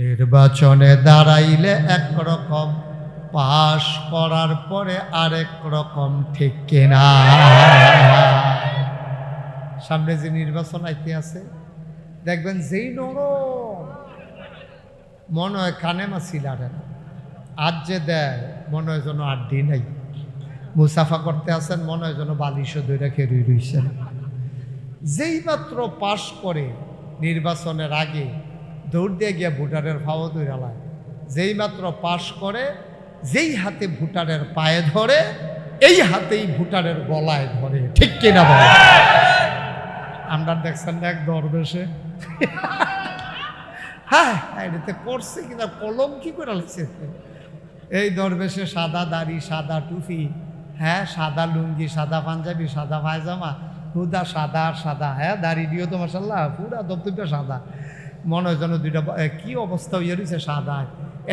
নির্বাচনে দাঁড়াইলে একরকম, পাশ করার পরে আরেক রকম, ঠিক কিনা? সামনে যে নির্বাচন আইতে আছে দেখবেন যেই নরম মনে হয় কানে মাছি লাড়ে না, আজ যে দেয় মনে হয় যেন আড্ডি নাই, মুসাফা করতে আসেন মনে হয় যেন বালিশও ধরে খেয়ে রইছেন। যেই মাত্র পাশ করে নির্বাচনের আগে দৌড় দিয়ে গিয়ে ভোটারের ফাও দৌড়ালায়, যেই মাত্র পাশ করে যেই হাতে ভোটারের পায়ে ধরে এই হাতেই ভোটারের গলায় ধরে, ঠিক কিনা বলে? আমরা দেখছেন না এক দরবেশে, হ্যাঁ এটাতে করছে কিনা কলম কি করে লাগছে। এই দরবেশে সাদা দাড়ি, সাদা টুপি, হ্যাঁ সাদা লুঙ্গি, সাদা পাঞ্জাবি, সাদা পায়জামা, হুদা সাদা আর সাদা, হ্যাঁ দাড়ি দিও তো মাশাল্লাহ পুরা দবদবে সাদা, মনে হয় যেন দুইটা কি অবস্থা হইয়া রয়েছে সাদা।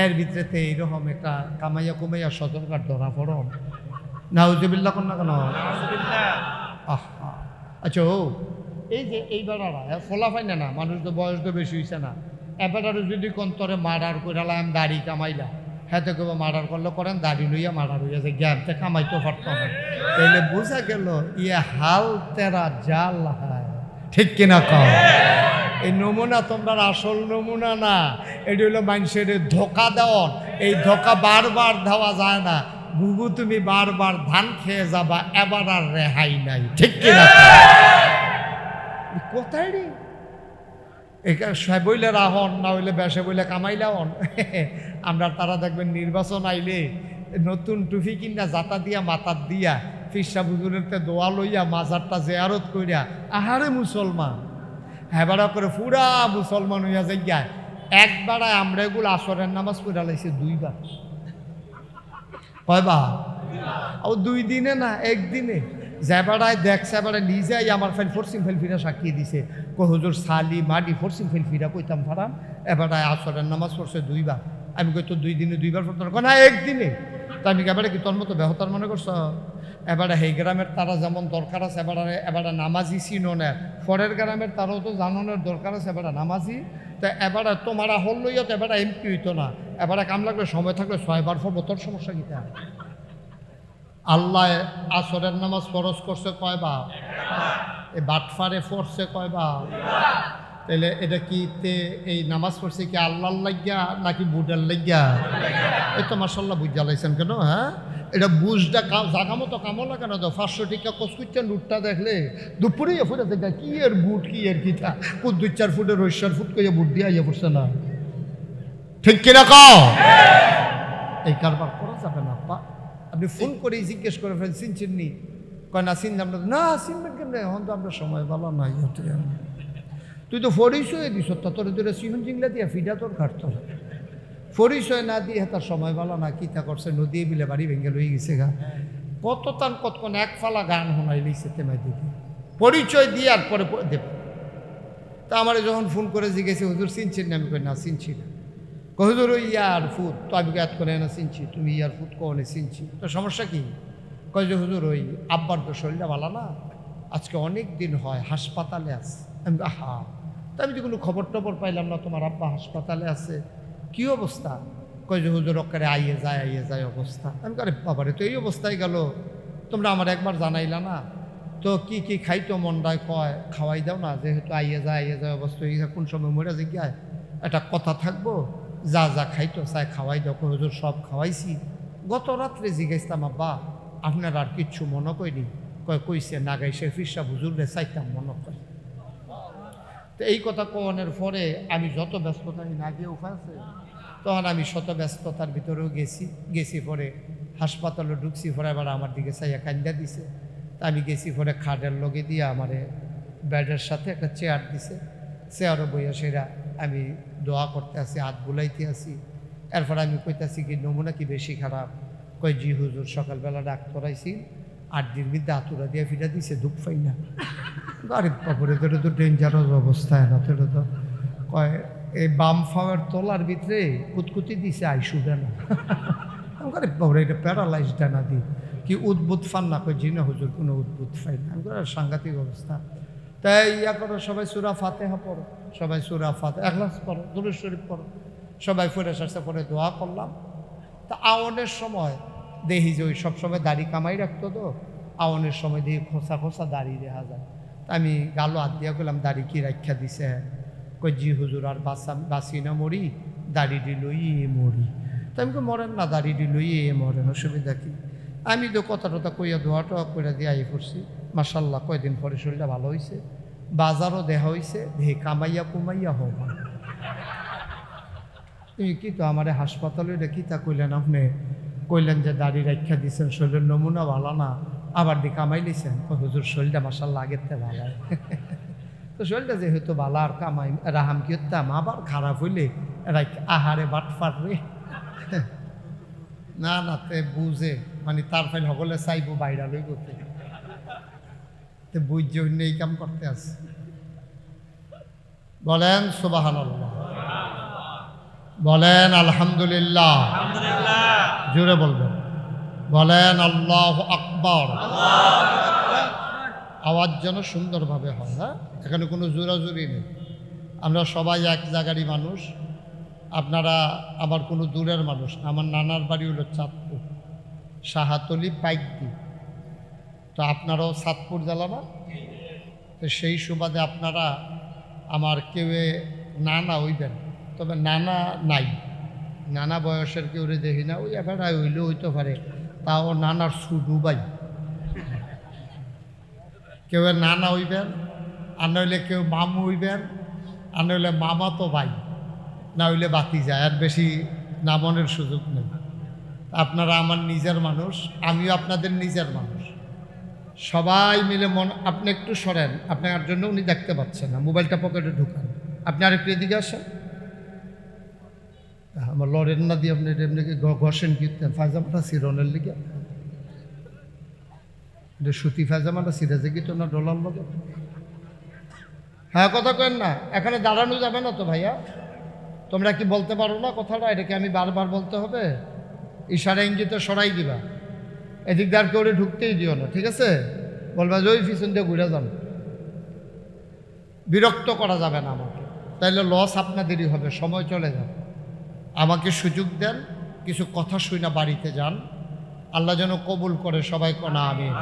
এর ভিতরেতে এইরকম একটা কামাইয়া কুমাইয়া সতর্কার ধরা পড়ো নাউজুবিল্লাহ কর না কেন? আহা আচ্ছা ও এই যে এই বেড়ারা ফোলা পাই না, মানুষ তো বয়স তো বেশি হয়েছে না, এবারে যদি কন্তরে মার্ডার করালাম দাড়ি কামাইলা, হ্যাঁ তো কেউ মার্ডার করলে করেন দাড়ি লইয়া মার্ডার হইয়া যায়, জ্ঞানতে কামাইতে পারত না, তাইলে বোঝা গেল ইয়ে হাল তেরা জাল হায়, ঠিক কিনা কও? এই নমুনা তোমরা আসল নমুনা না, এটি হলো মানুষের ধোকা দেওয়ান, এই ধোকা বারবার দেওয়া যায় না, বুবু তুমি বারবার ধান খেয়ে যাবা, এবার আর রেহাই নাই, ঠিক কিনা? কোথায় রে সব বইলে রাহন না হইলে বেসে বইলে কামাইলা হন। আমরা তারা দেখবেন নির্বাচন আইলে নতুন টুফি কিনা জাতা দিয়া মাথার দিয়া ফিরসা বুজুরেরতে দোয়া লইয়া মাজারটা জেয়ারত কইরা, আহারে মুসলমান হেবারা করে পুরা মুসলমান হইয়া যাইয়া একবার আমরা এগুলো আসরের নামাজ পড়া লাইছে দুইবার, কয়বার? ও 2 দিনে না একদিনে, যেবারায় দেখছে এবারে নিজেই আমার ফেল ফরসিম ফেল ফিরা সাক্ষী দিছে, কই হুজুর সালি মাডি ফরসিম ফেল ফিরা কইতাম ফারাম, এবারে আসরের নামাজ পড়ছে 2 বার। আমি কই তো 2 দিনে 2 বার পড়তাম না একদিনে, তো আমি এবারে কি তোর মতো বেহতার মনে করছ? এবারে এই গ্রামের তারা যেমন দরকার আছে এবারে নামাজি চিনো না, পরের গ্রামের তারাও তো জানানোর দরকার আছে এবারে নামাজি, তা এবারে তোমারা হল লইয়া তো এবারে এমপি হইতো না, এবারে কাম লাগলে সময় থাকলে 6 বার পড়বো, তোর সমস্যা কী? আল্লাহ আসরের নামাজ ফরজ করছে কয়বার? এই বাটফারে পড়ছে কয়বার? তাহলে এটা কি এই নামাজ পড়ছে কি আল্লাহর লাগিয়া নাকি বুডার লাগিয়া? এই তো মাশাল্লাহ বুঝা লাইছেন কেন? হ্যাঁ এটা বুঝটা জাগা মতো কামো লাগে না তো, 500 টাকা কসকুচ্চা লুটটা দেখলে দুপুরে ফুটে দেখা কি এর বুট কি এর কিটা, 2-4 ফুটের রৈশার ফুট করে বুট দিয়ে আইয়া পড়ছে না, ঠিক কিনা কও? এই কারবার করা যাবে না। আপনি ফোন করে জিজ্ঞেস করে ফেলেন চিনছেন নি, কয় না চিনলাম না, চিনবেন কেমন? এখন তো আমরা সময় ভালো নাই, তুই তো পরিচয় দিস তোর তোরে চিহন চিংলা দিয়া ফিডা তোর ঘাটত, পরিচয় না দিয়ে তার সময় ভালো না, কি তা করছে নদী বিলে বাড়ি ভেঙে লই গেছে গা, কত তান কতক্ষণ এক ফালা গান শোনাই লইছে তেমাই দিদি, পরিচয় দিয়ে আর পরে দেব। তা আমার যখন ফোন করে জিজ্ঞেসে হুজুর চিনছেন না, আমি কই না চিনছি না, হুজুর ওই ইয়ার ফুট, তো আমি এত করে না চিনছি, তুমি ইয়ার ফুট কনে চিনছি, তো সমস্যা কি? কয় যে হুজুর ওই আব্বার তো শরীরটা ভালো না, আজকে অনেক দিন হয় হাসপাতালে আছে। আমি আহা, তা আমি তো কোনো খবর টবর পাইলাম না, তোমার আব্বা হাসপাতালে আছে, কি অবস্থা? কয় যে হুজুর ওখানে আইয়ে যায় অবস্থা। আমি আরে বাবারে তো এই অবস্থায় গেল, তোমরা আমার একবার জানাইলা না, তো কি কি খাইতো মন্ডায় কয় খাওয়াই দাও না, যেহেতু আইয়ে যায় অবস্থা হয়ে কোন সময় মরে জিজ্ঞায় একটা কথা থাকবো, যা যা খাইতো চাই খাওয়াই দাও। হুজুর সব খাওয়াইছি, গত রাত্রে জিজ্ঞাসতাম আব্বা আপনার আর কিচ্ছু মনে করিনি? কইছে না গাইছে ফিরসা হুজুরে চাইতাম মনে করি। তো এই কথা কনের পরে আমি যত ব্যস্ততা না গিয়ে উঠাছে, তখন আমি শত ব্যস্ততার ভিতরেও গেছি পরে হাসপাতালে ঢুকছি, পরে আবার আমার দিকে চাইয়া কান্দা দিছে, তা আমি গেছি পরে খাটের লগে দিয়ে আমারে বেডের সাথে একটা চেয়ার দিছে, চেয়ারও বইয়া সেরা আমি দোয়া করতে আসি, হাত বুলাইতে আসি। এরপর আমি কইতাছি কি নমুনা কি বেশি খারাপ? কই জি হুজুর সকালবেলা ডাক্তার আইছি, 8 দিন মধ্যে আতুরা দিয়ে ফিরা দিছে, দুঃখ পাই না। আরে বাপরে তোর তো ডেঞ্জারাস অবস্থায় না, তোর তো কয় এই বাম ফাওয়ার তোলার ভিতরে কুতকুতি দিছে আইসুডা না। আরে বাপরে এটা প্যারালাইজ ডানা দি কি উদ্ভুত ফান না, কই জি না হুজুর কোনো উদ্ভুত ফাই না। আমি সাংঘাতিক অবস্থা। তাই ইয়া করো সবাই সূরা ফাতিহা পড়ো, সবাই সূরা ফাতিহা, ইখলাস পড়ো, দুরূদ শরীফ পড়ো। সবাই ফ্রেশ আসছে, পরে দোয়া করলাম। তা আওয়ানের সময় দেখি যে ওই সবসময় দাড়ি কামাই রাখতো, তো আওয়ানের সময় দেখি খোসা খোসা দাড়ি দেখা যায়। তা আমি গালো হাত দিয়া করলাম, দাড়ি কি রাখা দিছে? কই জি হুজুর, আর বাঁচি না মরি, দাড়ি লই মরি। তা আমি মরেন না, দাড়ি লই মরেন, অসুবিধা কি? আমি তো কথা টথা কইয়া দোয়া টোয়া করে দিয়ে আই করছি। মাসাল্লাহ কয়দিন পরে শরীরটা ভালো হয়েছে, বাজারও দেখা হয়েছে, দেখি কামাইয়া কুমাইয়া হোক। তুমি কি তো আমার হাসপাতালে রেখি তা কইলেন আপনি? কইলেন যে দাড়ি রাখা দিচ্ছেন, শরীরের নমুনা ভালো না, আবার দিয়ে কামাই লিছেন। হুজুর শরীরটা মাসাল্লাহ আগের থেকে ভালো। তো শরীরটা যেহেতু ভালো, আর কামাই রাহাম কি হতাম, আবার খারাপ হইলে আহারে বাটফার রে। না না, তে বুঝে মানে তার ফাইল সকলে চাইবো বাইরা লই করতে, বুঝছে অন্য এই কাম করতে আছে। বলেন সুবহানাল্লাহ, বলেন আলহামদুলিল্লাহ, জোরে বলবেন, বলেন আল্লাহু আকবার। আওয়াজ যেন সুন্দরভাবে হয়। হ্যাঁ, এখানে কোনো জোরাজুরি নেই, আমরা সবাই এক জায়গারই মানুষ। আপনারা আমার কোনো দূরের মানুষ না, আমার নানার বাড়ি হলো চাঁদপুর, শাহাতলি পাইকদি। তো আপনারাও চাঁদপুর জেলা না? তো সেই সুবাদে আপনারা আমার কেউ নানা হইবেন, তবে নানা নাই, নানা বয়সের কেউ দেখি না। ওই এবারে হইলেও হইতে পারে, তাও নানার সুডু ভাই। কেউ নানা হইবেন, আর নইলে কেউ মামু হইবেন, আর নইলে মামা তো ভাই, না হইলে বাতি যায়, আর বেশি নামনের সুযোগ নেই। আপনারা আমার নিজের মানুষ, আমিও আপনাদের নিজের মানুষ। সবাই মিলে আপনি একটু সরেন, আপনার জন্য উনি দেখতে পাচ্ছেন না, মোবাইলটা পকেটে ঢুকান। আপনি আরেকটু এদিকে আসেন, আমার লড়েন না দিয়ে আপনি এমনি ঘষেন কীর্তেন ফায়জামাটা সিরনের লিগে, সুতি ফায়জামাটা সিরাজে কি তো না ডলার লগে। হ্যাঁ, কথা কেন না, এখানে দাঁড়ানো যাবে না তো ভাইয়া? তোমরা কি বলতে পারো না কথাটা? এটাকে আমি বারবার বলতে হবে? ইশারা ইঙ্গিতে সরাই দিবা, এদিক দিয়ে আর কেউ ঢুকতেই দিও না, ঠিক আছে? বলবা যে ওই পিছন দিয়ে ঘুরে যান, বিরক্ত করা যাবে না আমাকে, তাইলে লস আপনাদেরই হবে, সময় চলে যাবে। আমাকে সুযোগ দেন, কিছু কথা শুই না বাড়িতে যান, আল্লাহ যেন কবুল করে, সবাই কোনা আমিন।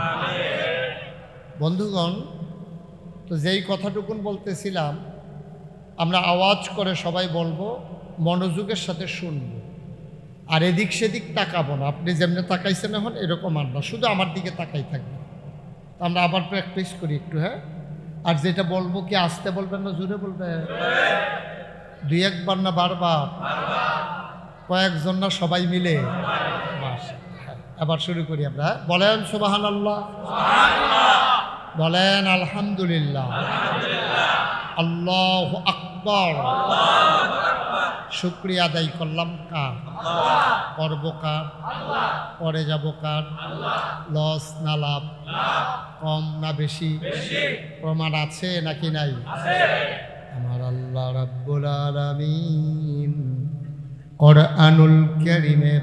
বন্ধুগণ, তো যেই কথাটুকুন বলতেছিলাম, আমরা আওয়াজ করে সবাই বলবো, মনোযোগের সাথে শুনব, আর এদিক সেদিক তাকাবো না। আপনি যেমনি তাকাইছেন এখন এরকম আর না, শুধু আমার দিকে তাকাই থাকবে। আমরা আবার প্র্যাকটিস করি একটু। হ্যাঁ, আর যেটা বলবো কি আসতে বলবেন না জোরে বলবেন? দুই একবার না বারবার? কয়েকজন না সবাই মিলে? আবার শুরু করি আমরা। বলেন সুবহানাল্লাহ, বলেন আলহামদুলিল্লাহ, আল্লাহু আকবার। শুকরিয়া আদায় করলাম কার? করব কার? পরে যাব কার? লস না লাভ? কম না বেশি? প্রমাণ আছে নাকি নাই? আমার আল্লাহ রাব্বুল আলামিন কোরআনুল কারীমে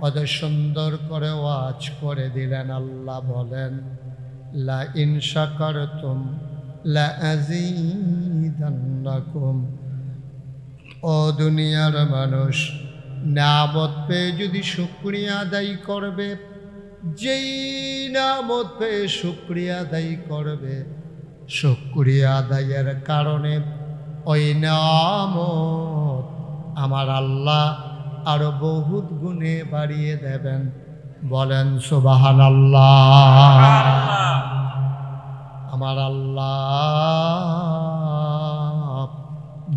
কত সুন্দর করে ওয়াজ করে দিলেন। আল্লাহ বলেন, লা ইন শাকারতুম লা আযীদান্নাকুম। ও দুনিয়ার মানুষ, নিয়ামত পেয়ে যদি শুকরিয়া আদায় করবে, যেই নিয়ামত পেয়ে শুকরিয়া আদায় করবে, শুকরিয়া আদায়ের কারণে ওই নিয়ামত আমার আল্লাহ আরো বহুত গুণে বাড়িয়ে দেবেন। বলেন সুবহানাল্লাহ। আমার আল্লাহ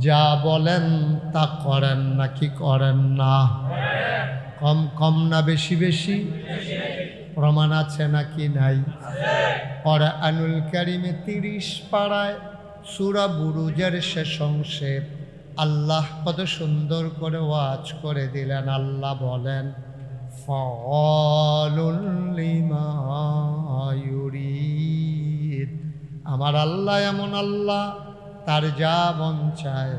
যা বলেন তা করেন নাকি করেন না? কম কম না বেশি বেশি? প্রমাণ আছে নাকি নাই? কোরআনুল কারীমে 30 পারায় সূরা বুরুজের শেষ অংশে আল্লাহ কত সুন্দর করে ওয়াজ করে দিলেন। আল্লাহ বলেন, ফাআলুল লিমা ইউরিদ। আমার আল্লাহ এমন আল্লাহ, তার যা মন চায়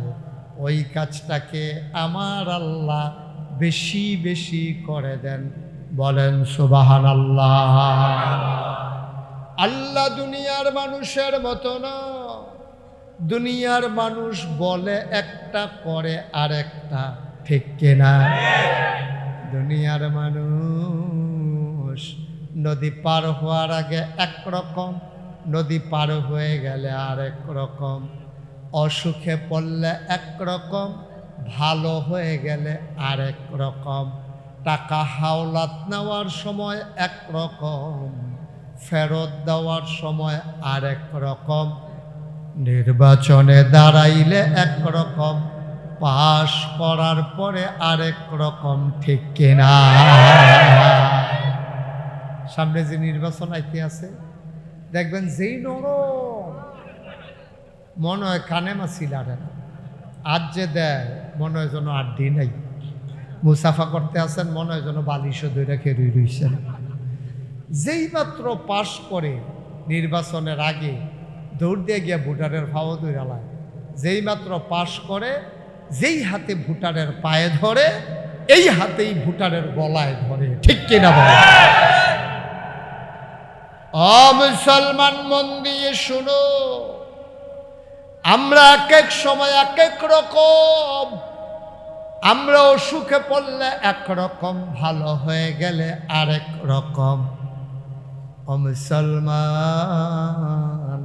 ওই কাজটাকে আমার আল্লাহ বেশি বেশি করে দেন। বলেন সুবহানাল্লাহ। আল্লাহ দুনিয়ার মানুষের মতো না। দুনিয়ার মানুষ বলে একটা, করে আর একটা, ঠিক কিনা? দুনিয়ার মানুষ নদী পার হওয়ার আগে একরকম, নদী পার হয়ে গেলে আরেক রকম, অসুখে পড়লে একরকম, ভালো হয়ে গেলে আরেক রকম, টাকা হাওলাত নেওয়ার সময় একরকম, ফেরত দেওয়ার সময় আরেক রকম, নির্বাচনে দাঁড়াইলে একরকম, পাশ করার পরে আরেক রকম, ঠিক কিনা? সামনে যে নির্বাচন আইতে আছে দেখবেন যেই নরম, মনে হয় কানে মাছি লাড়ে না, আজ যে দেয় মনে হয় যেন আড্ডি নাই, মুসাফা করতে আসেন মনে হয় যেন বালিশও ধরে খেয়ে রইছেন। যেই মাত্র পাশ করে নির্বাচনের আগে দৌড় দিয়ে গিয়ে ভোটারের ফাও দৌড়ালায়, যেই মাত্র পাশ করে যেই হাতে ভোটারের পায়ে ধরে এই হাতেই ভোটারের গলায় ধরে, ঠিক কিনা বলে? মুসলমান মন দিয়ে শুনো, আমরা এক এক সময় এক এক রকম, আমরা অসুখে পড়লে একরকম, ভালো হয়ে গেলে আরেক রকম। মুসলমান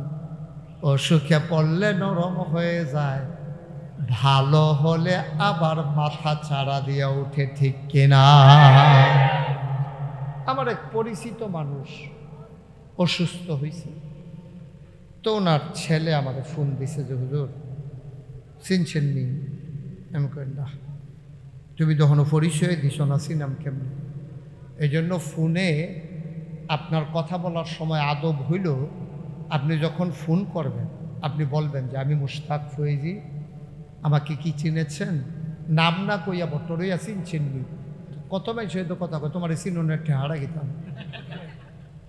অসুখে পড়লে নরম হয়ে যায়, ভালো হলে আবার মাথা চাড়া দিয়ে উঠে, ঠিক কিনা? আমার এক পরিচিত মানুষ অসুস্থ হয়েছে, তো ওনার ছেলে আমাদের ফোন দিছে যে হুজুর চিনছেন নি? আমি কই না, তুমি তখনও পরিচয় দিছ না, চিনাম কেমনি? এই জন্য ফোনে আপনার কথা বলার সময় আদব হইল, আপনি যখন ফোন করবেন আপনি বলবেন যে আমি মুশতাক ফয়েজি, আমাকে কি চিনেছেন? নাম না কইয়া বটরইয়া চিনছেন নি? কত ভাই সে তো কথা কয়, তোমার চিনুনের ঠেহারা গিতাম,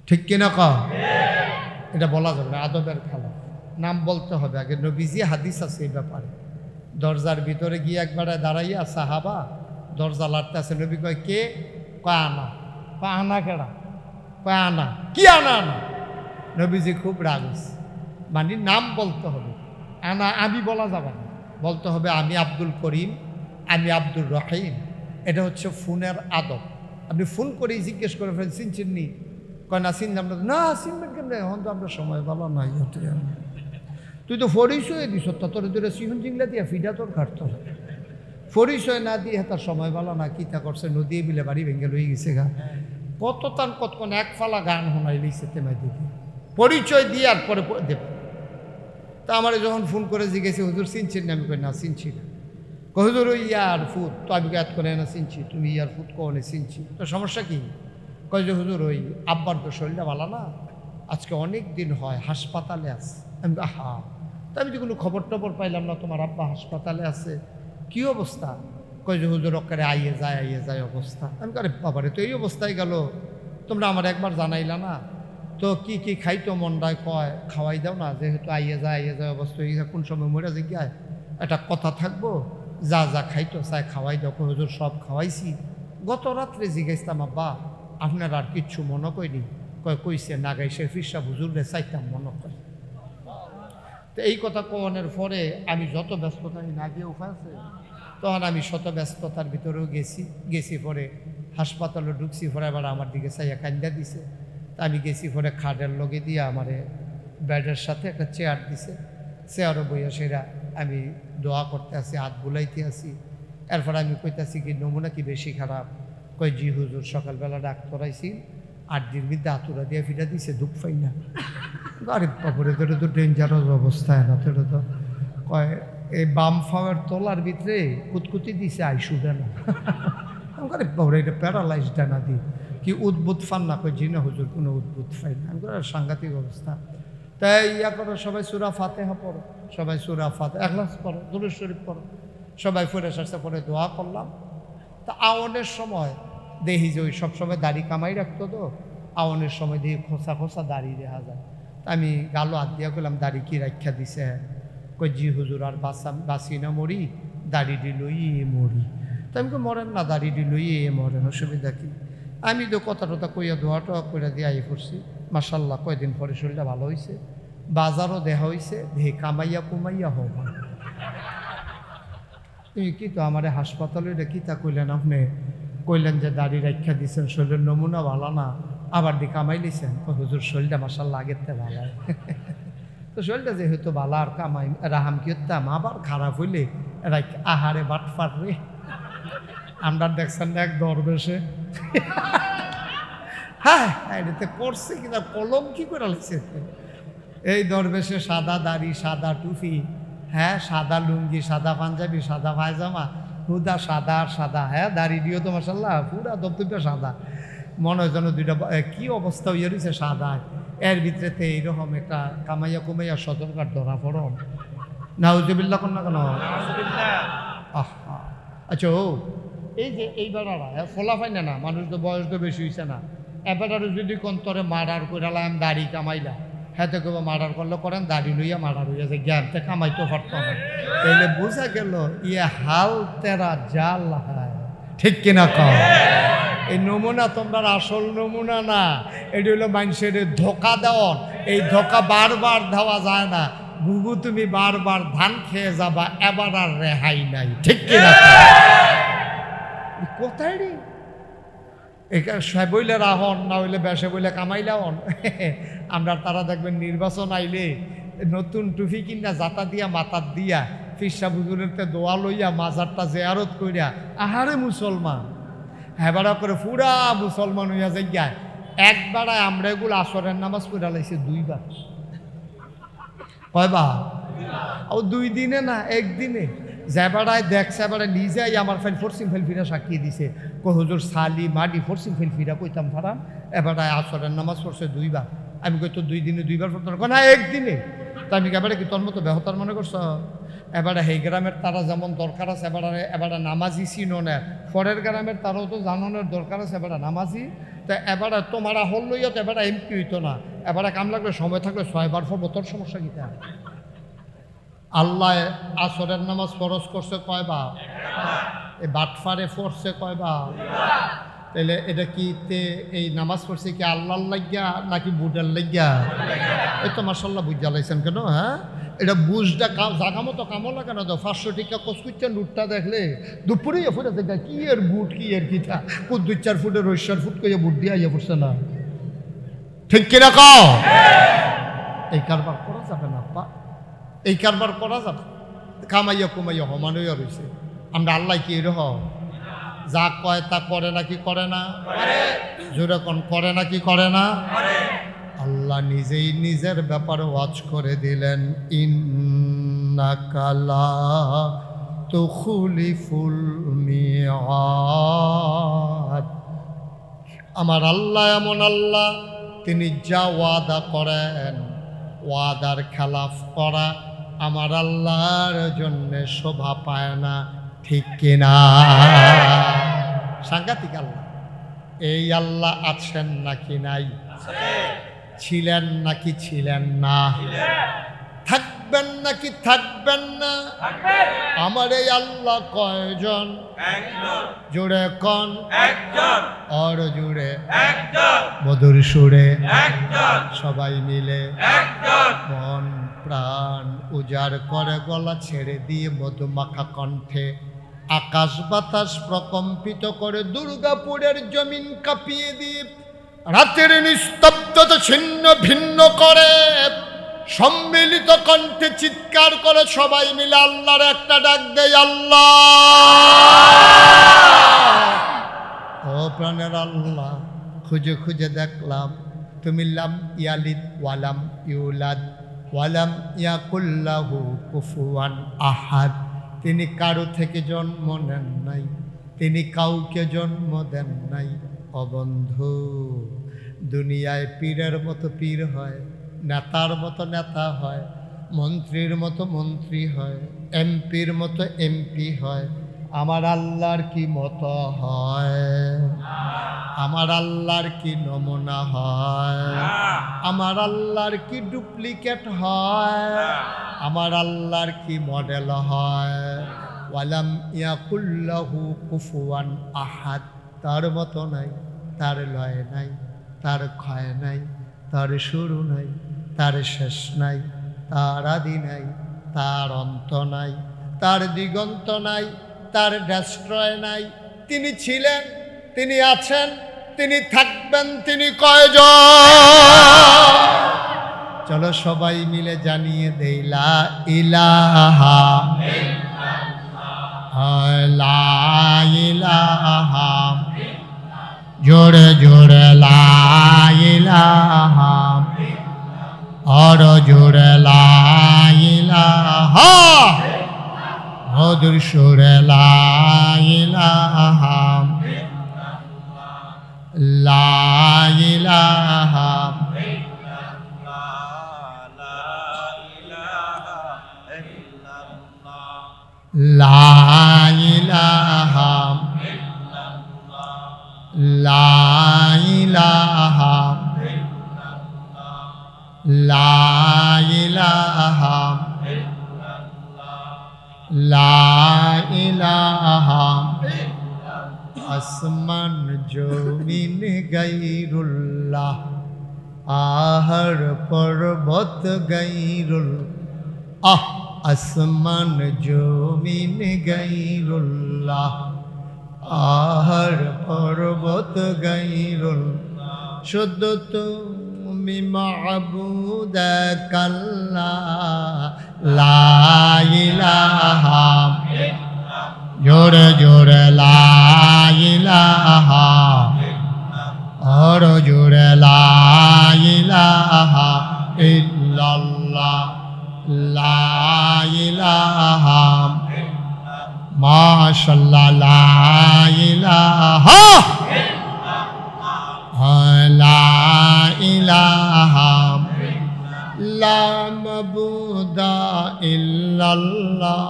ঠিক কিনা? এটা বলা যাবে না, আদবের খেলা। নাম বলতে হবে আগে। নবীজি হাদিস আছে এই ব্যাপারে, দরজার ভিতরে গিয়ে একবারে দাঁড়াইয়া সাহাবা দরজা লাড়তে আছে, নবী কয় কে? কয় আনা। কয় আনা কেডা? কয় আনা। কি আনা? আনা। নবীজি খুব রাগ হয়েছে, মানে নাম বলতে হবে, আনা আমি বলা যাবে না, বলতে হবে আমি আব্দুল করিম, আমি আব্দুর রহিম। এটা হচ্ছে ফোনের আদব। আপনি ফোন করেই জিজ্ঞেস করে ফেলেন চিনছেন নি? কয় না চিনলাম না। না চিনবেন কেমন? এখন তো আমরা সময় ভালো নাই, তুই তো পরিচয় দিস, তোর দূরে সিহন জিংলা দিয়া ফিডা তোর ঘাটত, পরিচয় না দিয়ে তার সময় ভালো না, কি তা করছে নদী বিলে বাড়ি ভেঙে লই গেছে গা, কত তান কতক্ষণ এক ফালা গান শোনাই লিখছে তেমাই দিদি, পরিচয় দিয়ে আর পরে দেব। তা আমার যখন ফোন করে জিজ্ঞেসে হুজুর চিনছেন না? আমি কই না চিনছি না। হুজুর ওই ইয়ার ফুট, তো আমি এত করে না চিনছি, তুমি ইয়ার ফুট কনে চিনছি, তো সমস্যা কি? কয় যে হুজুর ওই আব্বার তো শরীরটা ভালো না, আজকে অনেক দিন হয় হাসপাতালে আছে। আমি আহা, তা আমি তো কোনো খবর টবর পাইলাম না, তোমার আব্বা হাসপাতালে আছে, কি অবস্থা? কয় যে হুজুর অকারে আইয়ে যায় অবস্থা। আমি আরে বাবারে, তো এই অবস্থায় গেল, তোমরা আমার একবার জানাইলা না, তো কি কি খাইতো মন্ডায়? কয় খাওয়াই দাও না, যেহেতু আইয়ে যায় অবস্থা, কোন সময় মরে জিজ্ঞায় একটা কথা থাকবো, যা যা খাইতো চাই খাওয়াই দাও। হুজুর সব খাওয়াইছি, গত রাত্রে জিজ্ঞাসতাম আব্বা আপনার আর কিচ্ছু মনে করিনি? কয় কইছে নাগাইশের ফিরসা হুজুরে চাইতাম মনে করে। তো এই কথা কওয়ানোর পরে আমি যত ব্যস্ততা না গিয়ে উঠাছে, তখন আমি শত ব্যস্ততার ভিতরেও গেছি পরে হাসপাতালে ঢুকছি, পরে আবার আমার দিকে চাইয়া কান্দা দিছে। তা আমি গেছি পরে খাটের লগে দিয়ে আমারে বেডের সাথে একটা চেয়ার দিছে, চেয়ারও বইয়া সেরা আমি দোয়া করতে আসি, হাত বুলাইতে আসি। এরপর আমি কইতাছি কি নমুনা কি বেশি খারাপ? কই জি হুজুর সকালবেলা ডাক্তার আইছি, 8 দিন মধ্যে আতুরা দিয়ে ফিরা দিছে, দুঃখ পাই না। আরে বাপরে, তোরা তো ডেঞ্জারাস অবস্থায় না, তোরা তো কয় এই বাম ফাওয়ার তোলার ভিতরে কুতকুতি দিছে, আইসু ডানা। আরে বাপরে, এটা প্যারালাইজ ডানা দি কি উদ্ভুত ফান না? কই জি না হুজুর, কোনো উদ্ভুত ফাই না। আমি সাংঘাতিক অবস্থা। তাই ইয়া করো, সবাই সূরা ফাতিহা পড়ো, সবাই সূরা ফাতিহা ইখলাস পড়ো, দুরূদ শরীফ পড়ো, সবাই ফিরে আসতে পরে দোয়া করলাম। তা আওয়ানের সময় দেখি যে ওই সবসময় দাড়ি কামাই রাখতো, তো আওয়ানের সময় দেখি খোসা খোসা দাড়ি দেখা যায়। তা আমি গালো হাত দিয়া করলাম, দাড়ি কি রাখা দিছে? কই জি হুজুর, আর বাঁচি না মরি, দাড়ি দিলই মরি। তা আমি মরেন না, দাড়ি দিলই মরেন, অসুবিধা কি? আমি তো কথা টথা কইয়া দোয়া টোয়া করে দিয়ে আই পড়ছি। মাশাল্লাহ কয়দিন পরে শরীরটা ভালো হয়েছে, বাজারও দেখা হয়েছে, দেখি কামাইয়া কুমাইয়া হোক। এই কি তো আমার হাসপাতালে এটা কী তা কইলেন আপনি? কইলেন যে দাড়ি রাখা দিচ্ছেন, শরীরের নমুনা ভালো না, আবার দি কামাই লিছেন। হুজুর শরীরটা মাসাল্লাহ আগের থেকে ভালো। তো শরীরটা যেহেতু ভালো আর কামাই রাহাম কি হতাম, আবার খারাপ হইলে এরা আহারে বাট ফাটবে। আমরা দেখছেন এক দরবেশে, হ্যাঁ এটাতে করছে কিনা কলম কি করে লাগছে। এই দরবেশে সাদা দাড়ি, সাদা টুপি, হ্যাঁ সাদা লুঙ্গি, সাদা পাঞ্জাবি, সাদা পায়জামা, হুদা সাদা আর সাদা, হ্যাঁ দাড়ি দিও তো মাসাল্লাহ পুরা দপদপে সাদা, মনে হয় যেন দুইটা কি অবস্থা হইয়া রয়েছে সাদা। এর ভিতরেতে এইরকম একটা কামাইয়া কুমাইয়া সতর্কার ধরা পড়ন। নাউজুবিল্লাহ কন না কেন? আহা আচ্ছা ও এই যে এই বেড়ারা ফোলা পাই না, মানুষ তো বয়স তো বেশি হয়েছে না, এবারে যদি কন্তরে মার্ডার করালাম দাড়ি কামাইলা, হ্যাঁ তো কেউ মার্ডার করলে করেন দাড়ি লইয়া মার্ডার হইয়া যায়, জ্ঞানতে কামাইতে পারতো না। তাইলে বোঝা গেল ইয়ে হাল তেরা জাল হায়, ঠিক কিনা কম? এই নমুনা তোমরা আসল নমুনা না, এটি হলো মানুষের ধোকা দেওয়ান। এই ধোকা বারবার দেওয়া যায় না, বুবু তুমি বারবার ধান খেয়ে যাবা, এবার আর রেহাই নাই, ঠিক কিনা? কোথায় রে সে বইলে রাহন, না হইলে বেসে বইলে কামাইলাওন। আমরা তারা দেখবেন নির্বাচন আইলে নতুন টুপি কিনা জাতা দিয়া মাথার দিয়া ফিরসা বুজুরের দোয়া লইয়া মাজারটা জেয়ারত করিয়া আহারে মুসলমান হেবারা করে পুরা মুসলমান হইয়া যাই। একবারায় আমরা এগুলো আসরের নামাজ পড়া লাইছে দুইবার। কয়বার? ও 2 দিনে না, একদিনে। যেবারায় দেখছে এবারে নিজেই আমার ফাইল ফরসিম ফাইল ফিরা সাক্ষী দিছে, হুজুর সালি মাডি ফরসিম ফাইল ফিরা কইতাম ফারাম, এবারে আসরের নামাজ পড়ছে 2 বার। আমি কই তো 2 দিনে 2 বার পড়তাম না, একদিনে। তা আমি এবারে কি তোর মতো বেহতার মনে করছ? এবারে সেই গ্রামের তারা যেমন দরকার আছে, এবারে নামাজি চিননের, পরের গ্রামের তারাও তো জাননের দরকার আছে, এবারে নামাজি। তা এবারে তোমারা হল লইয়া তো এবারে এমপি হইতো না, এবারে কাম লাগলে সময় থাকলে 6 বার পড়বো, তোর সমস্যা কিটা? আল্লাহ আসরের নামাজ ফরজ করছে কয়বার? এই বাটফারে পড়ছে কয়বার? তাহলে এটা কি এই নামাজ পড়ছে কি আল্লাহর লাগিয়া নাকি বুডার লাগিয়া? এই তো মাশাল্লাহ বুঝা লাইছেন কেন? হ্যাঁ এটা বুঝটা জাগা মতো কামো লাগে না তো। 500 টাকা কচকুচ্চা নোটটা দেখলে দুপুরেই ফুটে দেখা কি এর বুট কি এর কিটা, 2-4 ফুটের 4 ফুট করে বুট দিয়ে আইয়া পড়ছে না, ঠিক কিনা কও? এই কারবার করা যাবে না আপা, এই কারবার করা যাবে। কামাইয়া কুমাইয়া সমান হইয়া রয়েছে। আমরা আল্লাহ কি এরকম যা কয় তা করে নাকি করে না? জোরে কোন করে নাকি করে না? আল্লাহ নিজেই নিজের ব্যাপারে ওয়াজ করে দিলেন, ইন্নাকা লা তুখলিফুল মিআদ। আমার আল্লাহ এমন আল্লাহ, তিনি যা ওয়াদা করেন, ওয়াদার খেলাফ করা আমার আল্লাহর জন্যে শোভা পায় না, ঠিক কিনা? সাংঘাতিক আল্লাহ। এই আল্লাহ আছেন নাকি নাই? ছিলেন নাকি ছিলেন না? থাকবেন নাকি থাকবেন না? আমার এই আল্লাহ কয়জন? জোরে কন আর জুড়ে মধুর সুরে সবাই মিলে মন প্রাণ উজাড় করে গলা ছেড়ে দিয়ে মধুমাখা কণ্ঠে আকাশ বাতাস প্রকম্পিত করে দুর্গাপুরের জমিন কাঁপিয়ে দিয়ে রাতের নিস্তব্ধতা ছিন্ন ভিন্ন করে সম্মিলিত কণ্ঠে চিৎকার করে সবাই মিলে আল্লাহর একটা ডাক দেয়, আল্লাহ ও প্রাণের আল্লাহ, খুঁজে খুঁজে দেখলাম তুমি লাম ইয়ালিদ ওয়ালাম ইউলাদ ওয়ালাম ইয়াকুল্লাহু কুফুয়ান আহাদ। তিনি কারো থেকে জন্ম নেন নাই, তিনি কাউকে জন্ম দেন নাই। অবন্ধু, দুনিয়ায় পীরের মতো পীর হয়, নেতার মতো নেতা হয়, মন্ত্রীর মতো মন্ত্রী হয়, এমপির মতো এমপি হয়। আমার আল্লাহর কি মতো হয়? আমার আল্লাহর কি নমুনা হয়? আমার আল্লাহর কি ডুপ্লিকেট হয়? আমার আল্লাহর কি মডেল হয়? ওয়ালাম ইয়াকুল্লাহু কুফুয়ান আহাদ। তার মতো নাই, তার লয় নাই, তার ক্ষয় নাই, তার শুরু নাই, তার শেষ নাই, তার আদি নাই, তার অন্ত নাই। তার দিগন্ত নাই, তার ডেস্ট্রয় নাই। তিনি ছিলেন, তিনি আছেন, তিনি থাকবেন, তিনি কয়জন? চলো সবাই মিলে জানিয়ে দেই লা ইলাহা লা ইলাহা, জোরে জোরে লা ইলাহা, আর জোরে লা ইলাহা, মধুর সুরে লা ইলাহা, লা ইলাহা, লা ইলাহা, লা ইলাহা, লা ইলাহা, লা ইলাহা। আসমান জমিন গায়রুল্লাহ, আহার পর্বত গায়রুল্লাহ, আসমান জমিন গায়রুল্লাহ, আহার পর্বত গায়রুল্লাহ, শুধু তুমি মাবুদ কাল্লাহ, লা ইলাহা, জোরে জোরে লা ইলাহা, আর জোরে লা ইলাহা ইল্লাল্লাহ, লা ইলাহা, মাশাআল্লাহ, লা ইলাহা, লা ইলাহা, লা মাবুদা ইল্লাল্লাহ,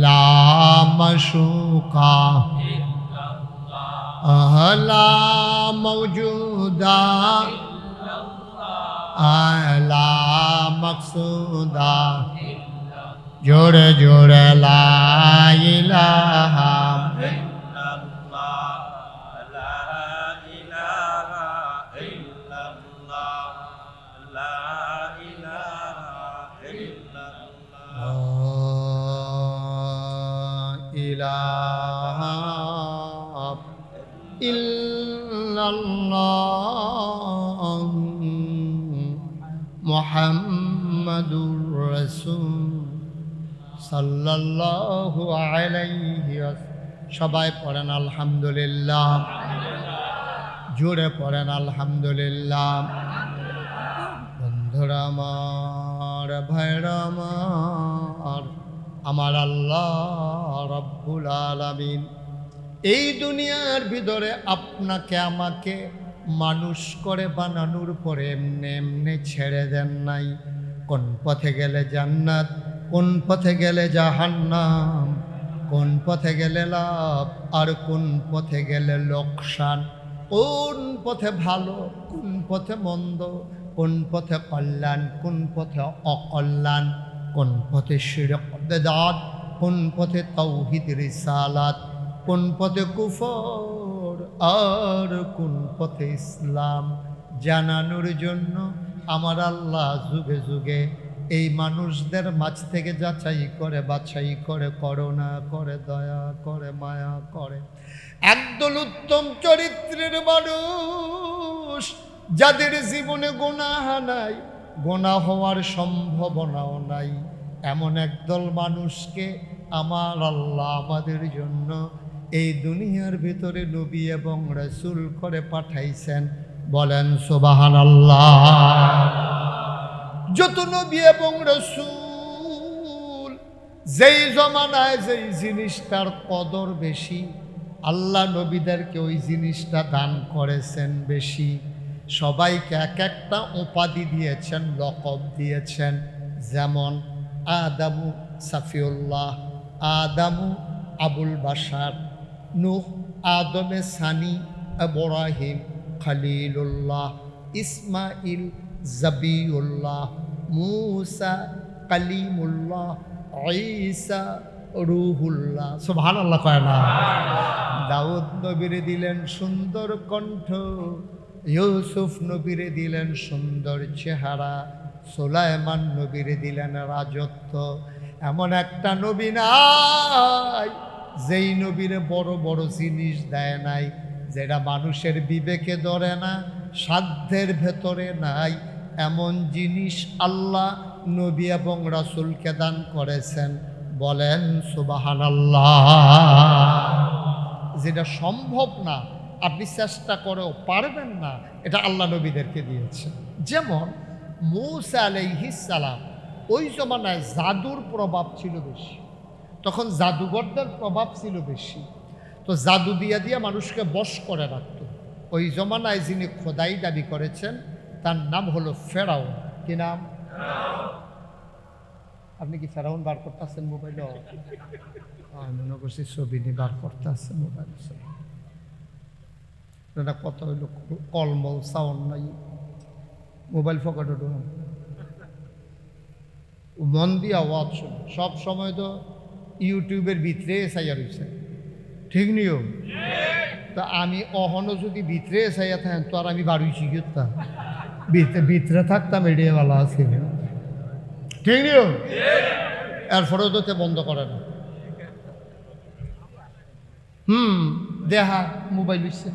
লা মাশুকা, লা মওজুদা, লা মকসুদা, জোরে জোরে লা ইলাহা, ইলাহা ইল্লাল্লাহ মুহাম্মাদুর রাসূল সাল্লাল্লাহু আলাইহি ওয়াসাল্লাম। সবাই পড়েন আলহামদুলিল্লাহ, জোরে পড়েন আলহামদুলিল্লাহ। বন্ধুরা আমার, ভাইরা আমার, আমার আল্লাহ রব্বুল আলামিন এই দুনিয়ার ভিতরে আপনাকে আমাকে মানুষ করে বানানোর পরে এমনি এমনি ছেড়ে দেন নাই। কোন পথে গেলে জান্নাত, কোন পথে গেলে জাহান্নাম, কোন পথে গেলে লাভ আর কোন পথে গেলে লোকসান, কোন পথে ভালো, কোন পথে মন্দ, কোন পথে কল্যাণ, কোন পথে অকল্যাণ, কোন পথে শিরক বেদাত, কোন পথে তাওহীদ রিসালাত, কোন পথে কুফর আর কোন পথে ইসলাম জানানোর জন্য আমার আল্লাহ যুগে যুগে এই মানুষদের মাঝ থেকে যাচাই করে বাছাই করে করুণা করে দয়া করে মায়া করে একদল উত্তম চরিত্রের মানুষ যাদের জীবনে গুনাহ নাই, গুনাহ হওয়ার সম্ভাবনাও নাই, এমন একদল মানুষকে আমার আল্লাহ আমাদের জন্য এই দুনিয়ার ভিতরে নবী এবং রাসূল করে পাঠাইছেন। বলেন সুবহানাল্লাহ। যত নবী এবং রাসূল যেই জমানায় যেই জিনিসটার কদর বেশি, আল্লাহ নবীদেরকে ওই জিনিসটা দান করেছেন বেশি। সবাইকে এক একটা উপাধি দিয়েছেন, লকব দিয়েছেন। যেমন আদামু সাফিউল্লাহ, আদামু আবুল বাশার, নূহ আদমে সানি, ইব্রাহিম খলিলুল্লাহ, ইসমাইল জবিউল্লাহ, মূসা কালিমুল্লাহ, ঈসা রূহুল্লাহ। সুবহানাল্লাহ কয় না? দাউদ নবীরে দিলেন সুন্দর কণ্ঠ, ইউসুফ নবীরে দিলেন সুন্দর চেহারা, সুলাইমান নবীরে দিলেন রাজত্ব। এমন একটা নবী নাই যেই নবীরে বড় বড় জিনিস দেয় নাই, যেটা মানুষের বিবেকে ধরে না, সাধ্যের ভেতরে নাই, এমন জিনিস আল্লাহ নবী এবং রাসূলকে দান করেছেন। বলেন সুবহানাল্লাহ। যেটা সম্ভব না, আপনি চেষ্টা করেও পারবেন না, এটা আল্লাহ নবীদেরকে দিয়েছে। যেমন মূসা আলাইহিস সালাম, ওই জমানায় জাদুর প্রভাব ছিল বেশি, তখন জাদুঘরদের প্রভাব ছিল বেশি, তো জাদু দিয়া দিয়া মানুষকে বশ করে রাখত। ওই জমানায় যিনি খোদাই দাবি করেছেন তার নাম হলো ফেরাউন। কি নাম? আপনি কি ফেরাউন বার করতে আসছেন মোবাইল? মনে করছি ছবি নিয়ে বার করতে আসছেন মোবাইল। কত হইল কলমল সাউন্ড নাই, মোবাইল ফকেটে ঢুকান, মন দিয়ে আওয়াজ শুনে। সব সময় তো ইউটিউবের ভিতরে চাইয়া রয়েছে, ঠিক নিয়ম। তা আমি অহনো যদি ভিতরে চাইয়া থাকেন তো আর আমি বাড়িছি করতাম, ভিতরে থাকতাম, এড়িয়েওয়ালা আছে, ঠিক নিয়ম। এরপরেও তো বন্ধ করে না। দেহা মোবাইল হইছে,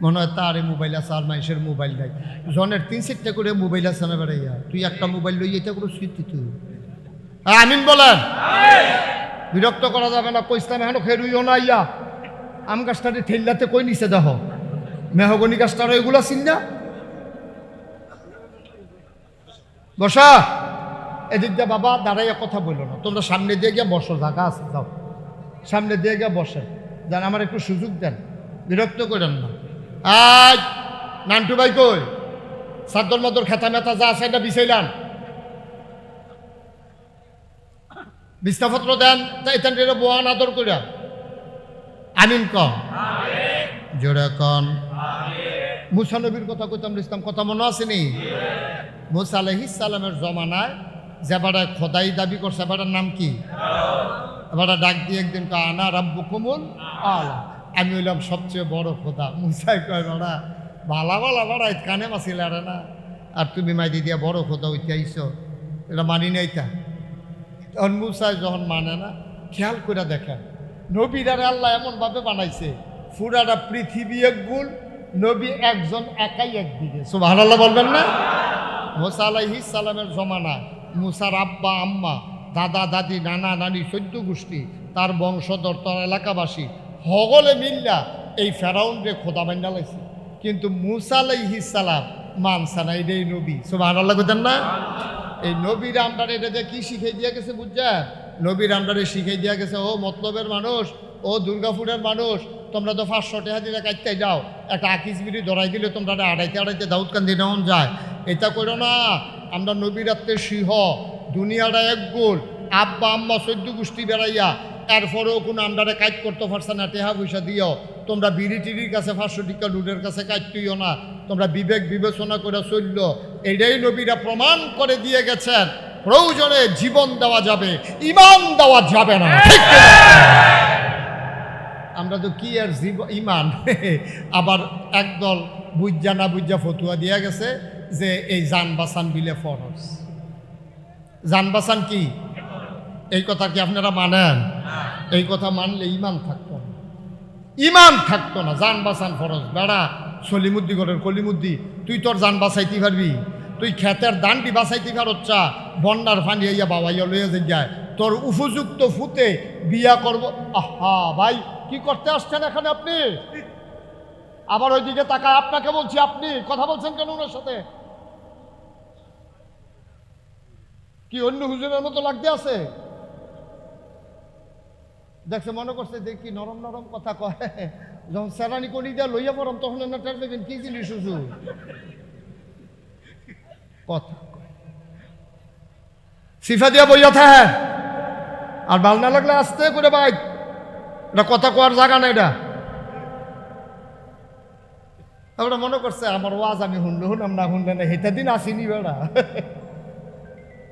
মনে হয় তার মোবাইল আছে আর মানুষের মোবাইল নাই। জনের 3-4টা করে মোবাইল আছে না বেড়াইয়া, তুই একটা মোবাইল লই এটা করে স্মৃতি তুই। আমিন বলেন। বিরক্ত করা যাবে না, কইসলাম এখন খেরুইও না। ইয়া আম গাছটারে ঠেললাতে কই নিচে দেহ, মেহগনি গাছটার এগুলা চিন না। বসা এদিক দিয়ে বাবা দাঁড়াইয়া কথা বললো না, তোমরা সামনে দিয়ে গিয়ে বসো, জায়গা আছে, যাও সামনে দিয়ে গিয়ে বসে দেন, আমার একটু সুযোগ দেন, বিরক্ত করেন না। আজ নান্টু ভাই কই? সাদ্দর মদর খেতা মেতা যা আছে এটা বিছাইলাম, বিস্তাপত্র দেন, এখান বোয়ান আদর করিয়া। আমিন কন, জোরে কন। মুসা নবীর কথা কইতাম ইসলাম, কথা মনে আসেনি? মুসা আলাইহিস সালামের জমানায় যে বেড়ায় খোদাই দাবি করছে, বেড়ার নাম কি? এবার ডাক দিয়ে একদিন কয় আনা রাব্বুকুমুল আলা, আমি হইলাম সবচেয়ে বড় খোদা। মুসাই কয় বাড়া ভালা ভালা বাড়াই কানে মাছি লাড়ে না, আর তুমি মাইদি দিয়া বড় খোদা হইতে আইছো, এটা মানি নাই। তা তখন মুসাই যখন মানে না, খেয়াল করে দেখেন নবীরারে আল্লাহ এমনভাবে বানাইছে, পুরাটা পৃথিবী এক গুণ, নবী একজন একাই একদিকে। সুবহানাল্লাহ বলবেন না? মুসা আলাইহিস সালামের জমানায় মুসার আব্বা আম্মা, দাদা দাদি, নানা নানি, 14 গোষ্ঠী, তার বংশধর, তার এলাকাবাসী সকলে মিল্লা এই ফেরাউনরে খোদা বান্না লাইছে। কিন্তু মুসা আলাইহিস সালাম মানছে না, এটাই নবী। সুবহানাল্লাহ কইতেন না? এই নবীর আমরারে এটা যে কি শিখাই দিয়া গেছে বুঝছেন? নবীর আমরারে শিখাই দিয়া গেছে, ও মতলবের মানুষ, ও দুর্গাপুরের মানুষ, তোমরা তো 500 টাকা দিয়ে কাটতে যাও, একটা আকিস বিড়ি ধরাই দিলে তোমরা আড়াইতে আড়াইতে দাউদকান্দি নেওয়া যায়। এটা করো না, আমরা নবীর আত্মে সিংহ, দুনিয়াটা এক গোল, আব্বা আম্মা 14 গোষ্ঠী বেড়াইয়া, এরপরেও কোনো আমরারে কাজ করতে পারছে না, টেহা পয়সা দিও, তোমরা বিড়ি টিড়ির কাছে 500 টাকা লুডের কাছে কাটতেইও না, তোমরা বিবেক বিবেচনা করে চলল। এটাই নবীরা প্রমাণ করে দিয়ে গেছেন, প্রয়োজনে জীবন দেওয়া যাবে, ইমান দেওয়া যাবে না। আমরা তো কি আর ইমান। আবার একদল বুঝা না বুঝা ফতুয়া দিয়া গেছে যে এই জান বাসান বিলে ফরজ। জান বাসান কি? এই কথা কি আপনারা মানেন? এই কথা মানলে ইমান থাকতো না, ইমান থাকতো না। জান বাসান ফরজ। বেড়া সলিমুদ্দি ঘরের কলিমুদ্দি, তুই তোর জান বাঁচাইতে পারবি? তুই ক্ষেতের দানটি বাঁচাইতে পারচ্ছা, বন্যার ফানি হইয়া বাবাইয়া লইয়া যে যায়, তোর উপযুক্ত ফুতে বিয়া করব। আহা ভাই, কি করতে আসছেন এখানে আপনি? আবার ওইদিকে তাকায় আপনাকে বলছি, আপনি কথা বলছেন কেন ওনার সাথে? কি অন্য হুজুরের মতো লাগতে আছে? দেখছে মনে করছে যে কি নরম নরম কথা কয়, যখন সেরানি করি দেওয়া লইয়া পড়াম তখন না টের দেবেন কি জিনিস হুজুর কথা সিফা দিয়া বইয়া থাকে। আর ভাল না লাগলে আসতে করে ভাই, এটা কথা কোয়ার জায়গা না। এটা আমরা মনে করছে আমার ওয়াজ আমি শুনলে শুনাম, না শুনলে না, হেটা দিন আসিনি বেড়া।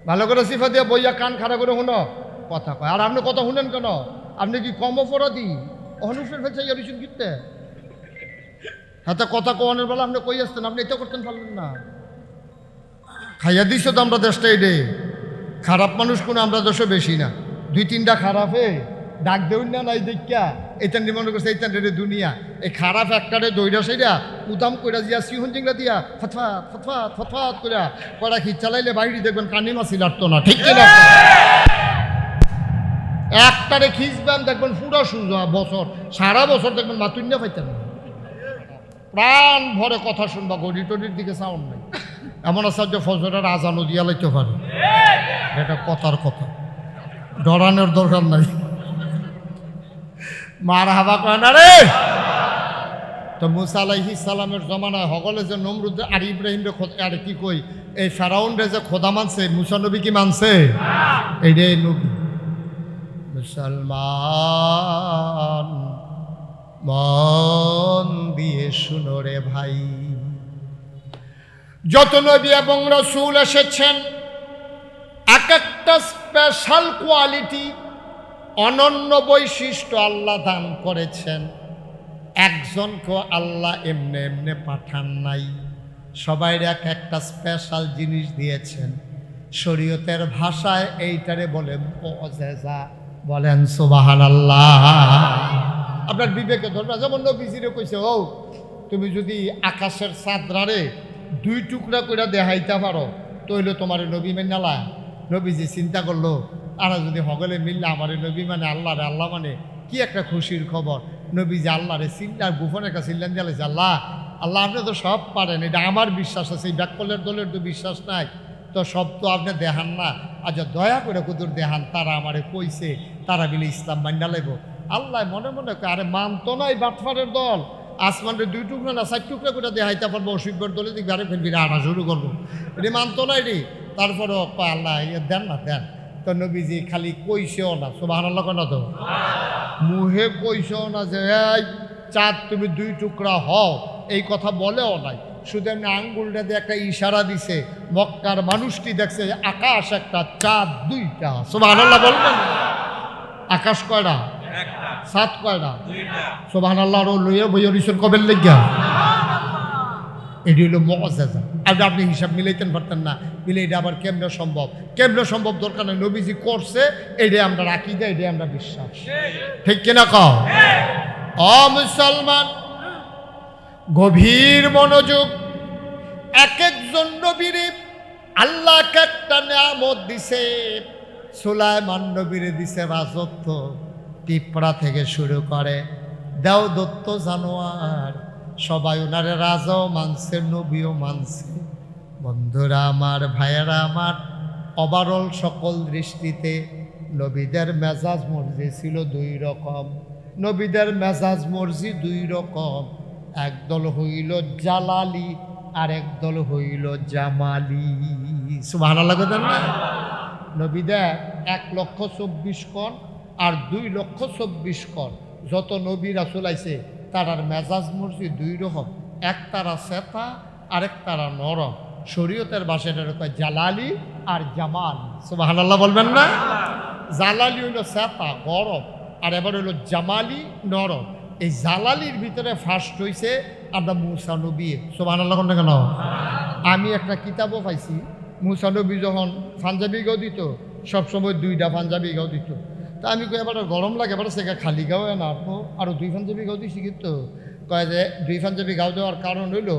ভালো করে সিফা দিয়া বইয়া কান খাড়া করে শুনো, কথা কয়। আর আপনি কথা শুনেন কেন? আপনি কি কম অপরাধী? অনুফের ফেলছে ইয়ারিসুন কিনতে হাতে কথা কোয়ানের বেলা আপনি কই আসতেন, আপনি এটা করতেন পারলেন না। খাইয়া দিছ তো আমরা দেশটা এডে। খারাপ মানুষ কোনো আমরা দেশে বেশি না, 2-3টা খারাপে ডাক দেউন না নাই দেখা এইটান মনে করছে এইটান রে দুনিয়া। এই খারাপ একটারে দইরা সেইরা উদাম কইরা দিয়া সিহন জিংলা দিয়া ফতফাত ফতফাত ফতফাত কইরা কড়া খিচ চালাইলে বাইরে দেখবেন কানি মাছি লাগতো না, ঠিক কিনা? একটারে খিচবেন দেখবেন পুরো সুন্দর বছর, সারা বছর দেখবেন মাতুন্য পাইতেন না, প্রাণ ভরে কথা শুনবা, গড়ি টড়ির দিকে সাউন্ড নাই। এমন আসার যে ফজরের আজানও দিয়া লাইতে পারে, এটা কথার কথা, ডরানোর দরকার নাই। মার হাবা কয় না রে। তো মুসা আলাইহিস সালামের জমানায় হগলে যে নমরুদ আর ইব্রাহিম রে আর কি কই এই ফেরাউন রে যে খোদা মানছে, মুসা নবী কি মানছে? এইটাই নবী। মুসলমান মন দিয়ে শুনো রে ভাই, যত নবী এবং রাসূল এসেছেন এক একটা স্পেশাল কোয়ালিটি, অনন্য বৈশিষ্ট্য আল্লাহ দান করেছেন। একজনকে আল্লাহ এমনি এমনি পাঠান নাই, সবাই এক একটা স্পেশাল জিনিস দিয়েছেন। শরীয়তের ভাষায় এইটারে বলে মুআজিজা, বলেন সুবহানাল্লাহ। আপনার বিবেকে ধরবে, যেমন নবীজিরে কইছে, ও তুমি যদি আকাশের চাঁদরারে 2 টুকরা করে দেখাইতে পারো তইলে তোমার নবী মেনালা। নবীজি চিন্তা করলো, আর যদি হগলে মিললে আমার নবী মানে আল্লাহ রে, আল্লাহ মানে কি একটা খুশির খবর। নবীজি আল্লাহরে চিন্তার গোপনে একটা চিল্লান দিয়েছে, আল্লাহ আল্লাহ আপনি তো সব পারেন, এটা আমার বিশ্বাস আছে, এই ব্যাকলের দলের তো বিশ্বাস নাই, তো সব তো আপনি দেখান না, আচ্ছা দয়া করে কুদুর দেখান। তারা আমারে কইছে তারা বিলে ইসলাম মান্না লাগবো। আল্লাহ মনে মনে আরে মানতো না এই বাটফারের দল, আসমানের 2 টুকরা না 4 টুকরা করে দেখাইতে পারবো, অসুখের দলে দিকে আরে ফেলবি আনা শুরু করবো, এটি মানতো না এটি। তারপরে আল্লাহ দেন না দেন। তো নবীজি খালি কইছেও না, সুবহানাল্লাহ কেন তো মুহে কইছেও না যে এই চাঁদ তুমি 2 টুকরা হও, এই কথা বলেও নাই, শুধু এমনি আঙ্গুলটা দিয়ে একটা ইশারা দিছে। মক্কার মানুষটি দেখছে আকাশ একটা, চাঁদ 2টা। সুবহানাল্লাহ বলবেন? আকাশ কয়টা? চাঁদ কয়টা? সুবহানাল্লাহ। আর লইয়া বইয়া রিসন কবের লেগা, এটি হলো মুআজিজা। আর আপনি হিসাব মিলাইতেন পারতেন না, মিলে এটা আবার কেমনে সম্ভব? কেমনে সম্ভব দরকার নেই, নবীজি করছে, এটাই আমরা রাখি দেয়, এটাই আমরা বিশ্বাস, ঠিক কিনা কও? ও মুসলমান, গভীর মনোযোগ। এক একজন নবীরে আল্লাহ একটা নিয়ামত দিছে। সুলাইমান নবীরে দিছে রাজত্ব, পিঁপড়া থেকে শুরু করে দেওদত্ত জানোয়ার, সবাই ওনারে রাজাও মানছে, নবীও মানছে। বন্ধুরা আমার, ভাইয়েরা আমার, ওভারঅল সকল দৃষ্টিতে নবীদের মেজাজ মর্জি ছিল 2 রকম। নবীদের মেজাজ মর্জি 2 রকম, একদল হইল জালালি আর একদল হইল জামালি। সুবহানাল্লাহ বলেন না? নবীদের 1,24,000 কোণ আর 2,24,000 কোণ। যত নবী রাসূল আইছে তারার মেজাজ মর্জি 2 রকম, এক তারা শ্বেতা আরেক তারা নরম। শরীয়তের ভাষাটা কয় জালালি আর জামাল। সুবহানাল্লাহ বলবেন না? জালালি হইল শ্বেতা গরম, আর এবার হইল জামালি নরম। এই জালালির ভিতরে ফার্স্ট হইছে আমরা মুসা নবী। সুবহানাল্লাহ কেন? আমি একটা কিতাবও পাইছি, মুসা নবী যখন পাঞ্জাবি গাও দিত, সবসময় 2টা পাঞ্জাবি গাও দিত। তা আমি কই এবার গরম লাগে, এবার সে খালি গাও না, আরও 2 পাঞ্জাবি গাও দিছি। কিন্তু কয় যে 2 পাঞ্জাবি গাও দেওয়ার কারণ হইল,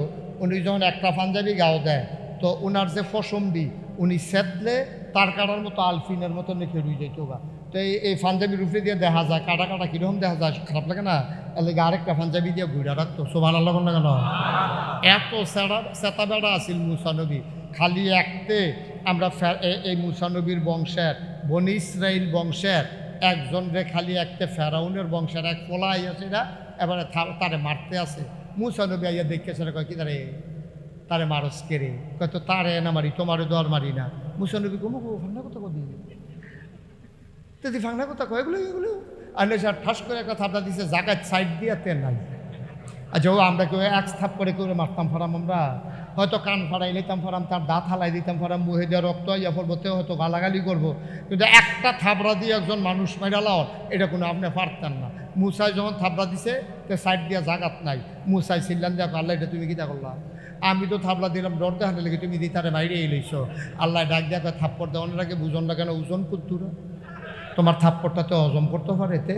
উনি যখন একটা পাঞ্জাবি গাও দেয় তো ওনার যে ফসমবি উনি সেতলে তার কাটার মতো আলফিনের মতো নেখে রুই যাইতো গা। তো এই পাঞ্জাবির উপরে দিয়ে দেখা যায় কাটা কাটা কীরকম দেখা যায়, খারাপ লাগে না? এর লাগে আরেকটা পাঞ্জাবি দিয়ে ঘুরে রাখতো। সুবহানাল্লাহ না কেন? এত সেতা বেড়া আছিল মুসা নবী। খালি একতে আমরা এই মুসা নবীর বংশের, বনি ইসরাইল বংশের একজন রে খালি একতে ফেরাউনের বংশের এক পোলা আইয়াছে, এবারে তারে মারতে আছে। মুসা নবী আইয়া দেখেছে, কয় কি তারে মারস কেড়ে, কয় তো তারে না মারি, তোমারে দর মারি না। মুসা নবী কমুক ফাংনা কথা কদি, ফাংনা কথা কয় এগুলো এগুলো আনলে স্যার ঠাস করে একটা থাপড়া দিছে, জায়গায় সাইড দিয়ে তেল নাই। আচ্ছা ও আমরা কেউ এক থাপ করে করে মারতাম ফারাম, আমরা হয়তো কান ফাড়াই নিতাম ফারাম, তার দাঁত হালাই দিতাম ফারাম, মুহে দিয়ে রক্ত ইয়া পড়বতে হয়তো গালাগালি করবো, কিন্তু একটা থাপড়া দিয়ে একজন মানুষ মেরালাও এটা কোনো আপনি পারতেন না। মুসাই যখন থাপড়া দিছে তো সাইড দিয়া জাগাত নাই, মুসাই চিল্লান দিয়া আল্লাহ এটা তুমি কিতা করলা? আমি তো থাপলা দিলাম ডর দেখানে লেগে, তুমি দিতারে বাইরে এলেছ। আল্লাহ ডাক দেখা থাপ্পড় দেওয়ানোর আগে বুঝন না কেন ওজন কুদ্দুর তোমার থাপ্পড়টাতে হজম করতে পারে এতে।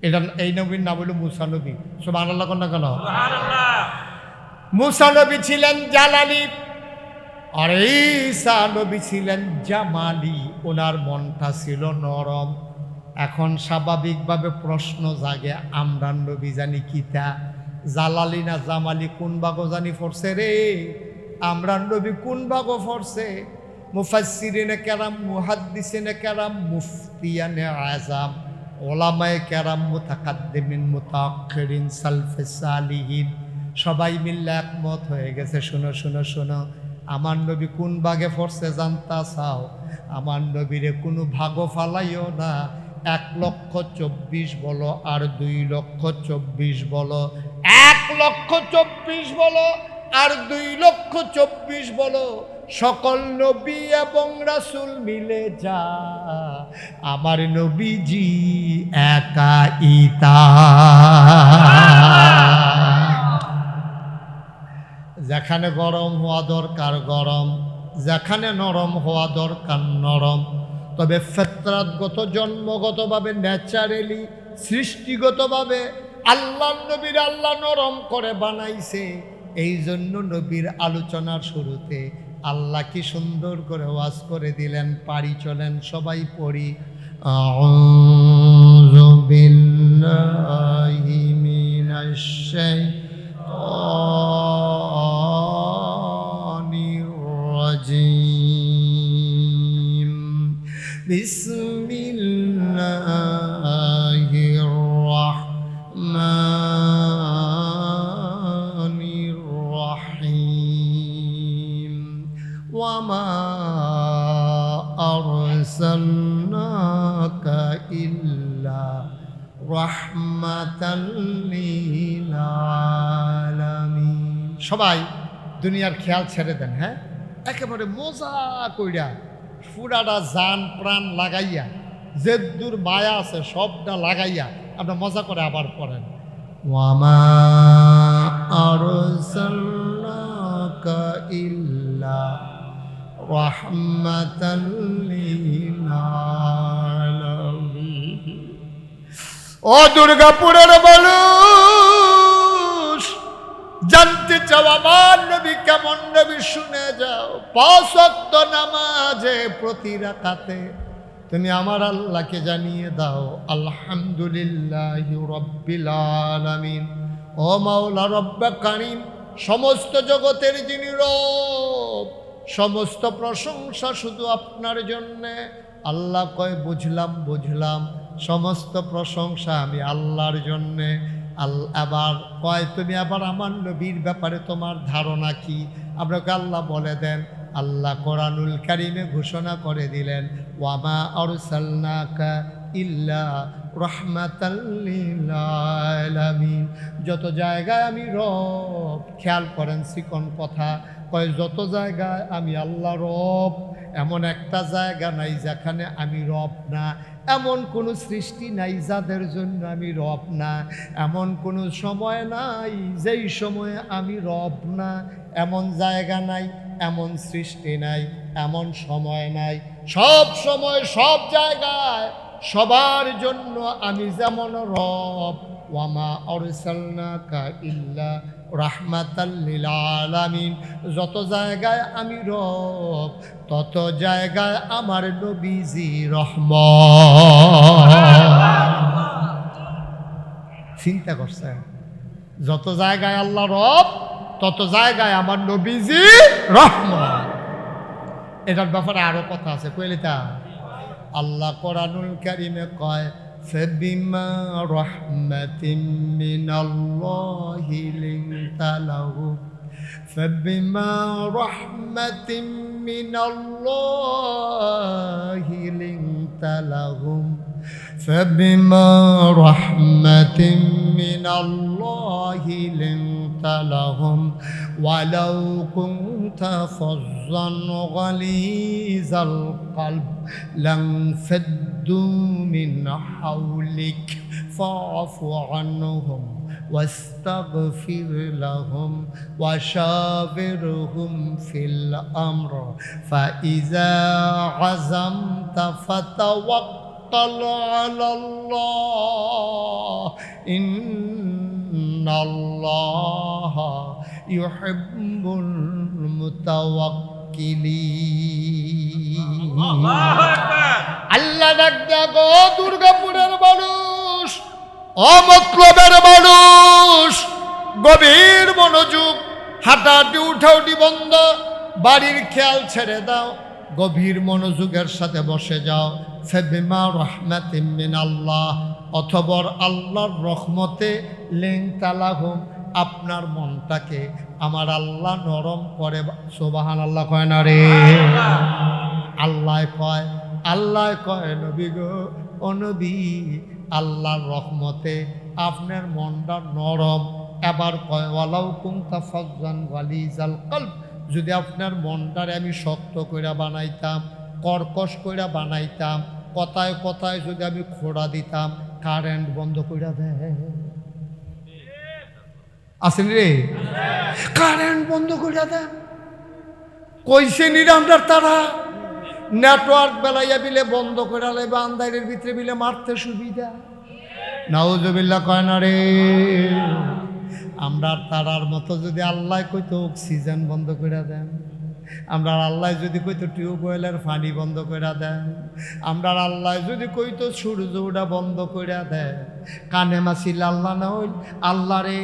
এটা এই নবীর নাম হইল মুসা নবী। সুবহানাল্লাহ না কেন? মুসা নবী ছিলেন জালালি আর ঈসা নবী ছিলেন জামালি। ওনার মনটা ছিল নরম। এখন স্বাভাবিকভাবে প্রশ্ন জাগে, আমরা নবী জানি কিতা, জালালি না জামালি কোন ভাগো জানি পড়ছে রে? আমরা নবী কোন ভাগো পড়ছে? মুফাসসিরিনে কেরাম, মুহাদ্দিসিনে কেরাম, মুফতিয়ানে আযাম, ওলামায়ে কেরাম, মুতাকাদ্দিমিন, মুতাআখিরিন, সালফে সালিহিন সবাই মিলে একমত হয়ে গেছে। শোনো শোনো শোনো, আমার নবী কোন ভাগে পড়ছে জানতা চাও? আমার নবীরে কোনো ভাগও ফালাইও না। 1,24,000 বলো আর 2,24,000 বলো, 1,24,000 বলো আর 2,24,000 বলো, সকল নবী এবং রাসূল মিলে যা আমার নবীজি একাইতা। যেখানে গরম হওয়া দরকার গরম, যেখানে নরম হওয়া দরকার নরম। তবে ফিতরাতগত, জন্মগতভাবে, ন্যাচারালি, সৃষ্টিগতভাবে আল্লাহ নবীর আল্লাহ নরম করে বানাইছে। এই জন্য নবীর আলোচনার শুরুতে আল্লাহ কি সুন্দর করে ওয়াজ করে দিলেন। পারি চলেন সবাই পড়ি, আউযু বিল্লাহি মিনাশ শাইতানির রাজিম, বিসমিল্লাহির রাহমানির রাহিম, ওয়া মা আরসালনাকা ইল্লা রাহমাতাল লিল আলামিন। সবাই দুনিয়ার খেয়াল ছেড়ে দেন, হ্যাঁ, একেবারে মজা কইরা পুরাটা জান প্রাণ লাগাইয়া, যে দূর মায়া আছে সবটা লাগাইয়া আপনার মজা করে আবার পড়েন, ওয়া মা আরসালনাকা ইল্লা রাহমাতাল লিল আলামিন। ও দুর্গাপুরের মানুষ, জানতে চাও আমার নবী কেমন নবী? শুনে যাও। 5 ওয়াক্ত নামাজে প্রতি রাকাতে তুমি আমার আল্লাহকে জানিয়ে দাও আলহামদুলিল্লাহি রাব্বিল আলামিন। ও মাওলা রব্বে কারীম, সমস্ত জগতের যিনি রব, সমস্ত প্রশংসা শুধু আপনার জন্যে। আল্লাহ কয় বুঝলাম বুঝলাম, সমস্ত প্রশংসা আমি আল্লাহর জন্যে। আবার কয় তুমি আবার আমার নবীর ব্যাপারে তোমার ধারণা কি? আপনাকে আল্লাহ বলে দেন। আল্লাহ কোরআনুল কারীমে ঘোষণা করে দিলেন, ওয়া মা আরসালনাকা ইল্লা রাহমাতাল লিল আলামিন। যত জায়গায় আমি রব, খেয়াল করেন চিকন কথা, কয় যত জায়গায় আমি আল্লাহ রব, এমন একটা জায়গা নাই যেখানে আমি রব না। এমন কোনো সৃষ্টি নাই যাদের জন্য আমি রব না। এমন কোনো সময় নাই যেই সময়ে আমি রব না। এমন জায়গা নাই, এমন সৃষ্টি নাই, এমন সময় নাই। সব সময় সব জায়গায় সবার জন্য আমি যেমন রব। ওয়া মা আরসালনাকা ইল্লা রাহমাতাল লিল আলামিন। যত জায়গায় আমি রব, তত জায়গায় আমার নবীজি রহমত। চিন্তা করছেন? যত জায়গায় আল্লাহ রব, তত জায়গায় আমার নবীজি রহমত। এটার ব্যাপারে আরো কথা আছে, কইলিতা আল্লাহ কোরআনুল কারীমে কয়, فبما رحمة من الله لنت لهم فبما رحمة من الله لنت لهم فبما رحمة من الله لنت لهم ولو كنت فظا غليظ القلب لانفضوا من حولك فاعف عنهم واستغفر لهم وشاورهم في الأمر فإذا عزمت فتوكل على الله إن الله يحب المتوكلين আল্লাহ ডাক দেখো দুর্গাপুরের মানুষ, অমতলবের মানুষ, গভীর মনোযোগ, হাঁটাহাঁটি উঠাউটি বন্ধ, বাড়ির খেয়াল ছেড়ে দাও, গভীর মনোযোগের সাথে বসে যাও। ফাবিমা রাহমাতিম মিনাল্লাহ, অথবর আল্লাহর রহমতে লিনতালাহুম, আপনার মনটাকে আমার আল্লাহ নরম করে। সুবহানাল্লাহ কয় না রে? আল্লাহ কয় নবী গো, ও নবী, আল্লাহর রহমতে আপনার মনটা নরম। এবার কয় ওয়ালাউ কুনতা ফাজ্জান গালিজাল কলব, যদি আপনার মনটারে আমি শক্ত কইরা বানাইতাম, কর্কশ কইরা বানাইতাম, কথায় কথায় যদি আমি খোড়া দিতাম, কারেন্ট বন্ধ কইরা দেয়। আসেন রে? কারেন্ট বন্ধ কইরা দেয়। কইছে নিরামদার তারা নেটওয়ার্ক বেলাইয়া বিলে বন্ধ করে লাইবা, আন্দারের ভিতরে বিলে মারতে সুবিধা। নাউজুবিল্লাহ কয় না রে? আমরা তারার মতো যদি আল্লাহ কইতো অক্সিজেন বন্ধ করে দেন, আমরা আল্লাহ যদি কইতো টিউবওয়েলের পানি বন্ধ করে দেন, আমরা আল্লাহ যদি কইতো সূর্য ওটা বন্ধ করে দেয়, কানে মাসিল আল্লাহ না হইল আল্লাহ রে,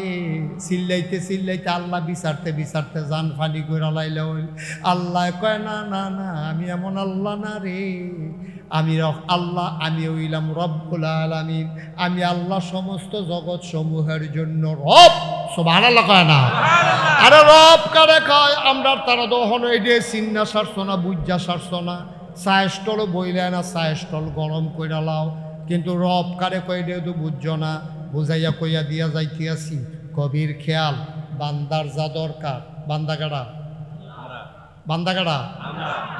চিল্লাইতে চিল্লাইতে আল্লাহ বিচারতে বিচারতে জান ফানি করে লাইলে হইল। আল্লাহ কয় না না না, আমি এমন আল্লাহ না রে, আমি আল্লাহ, আমি হইলাম রব্বুল আলামিন, আমি আল্লাহ সমস্ত জগৎ সমূহের জন্য রব। সুবহানাল্লাহ কয় না? আরে রব কারে কয়? আমরা তারা দহন এডে চিন্না সারছো না, বুঝা সারছো না, চায়েস্টল বইলে না, চায়েস্টল গরম কইরা লাও, কিন্তু রব কারে কয় এডে তো বুঝছো না, বুঝাইয়া কইয়া দিয়া যাইতে আসি। কবির খেয়াল, বান্দার যা দরকার, বান্দাগাড়া বান্দাগাড়া